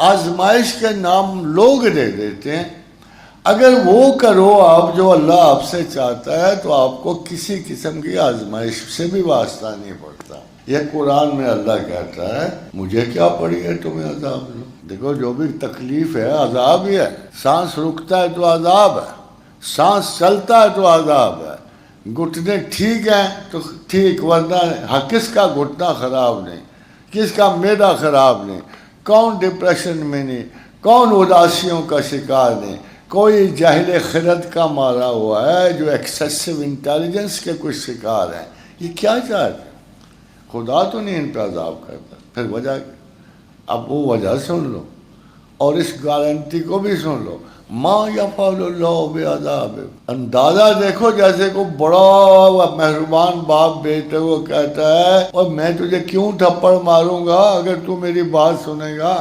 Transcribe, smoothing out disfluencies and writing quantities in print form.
आजमाइश के नाम लोग दे देते हैं। अगर वो करो आप जो अल्लाह आपसे चाहता है, तो आपको किसी किस्म की आजमाइश से भी वास्ता नहीं पड़ता। यह कुरान में अल्लाह कहता है, मुझे क्या पड़ी है तुम्हें अजाब लो। देखो, जो भी तकलीफ है अजाब ही है। सांस रुकता है तो अजाब है, सांस चलता है तो अजाब है। घुटने ठीक हैं तो ठीक, वरना किसका घुटना खराब नहीं, किसका मैदा खराब नहीं, कौन डिप्रेशन में नहीं, कौन उदासियों का शिकार नहीं। कोई जाहिल खिरत का मारा हुआ है जो एक्सेसिव इंटेलिजेंस के कुछ शिकार है। ये क्या चाहते? खुदा तो नहीं इन पर अजाब करता। फिर वजह, अब वो वजह सुन लो और इस गारंटी को भी सुन लो, माँ यफ़अलुल्लाहु बिअज़ाब। अंदाजा देखो, जैसे को बड़ा मेहरबान बाप बेटे को कहता है, और मैं तुझे क्यों थप्पड़ मारूंगा अगर तू मेरी बात सुनेगा।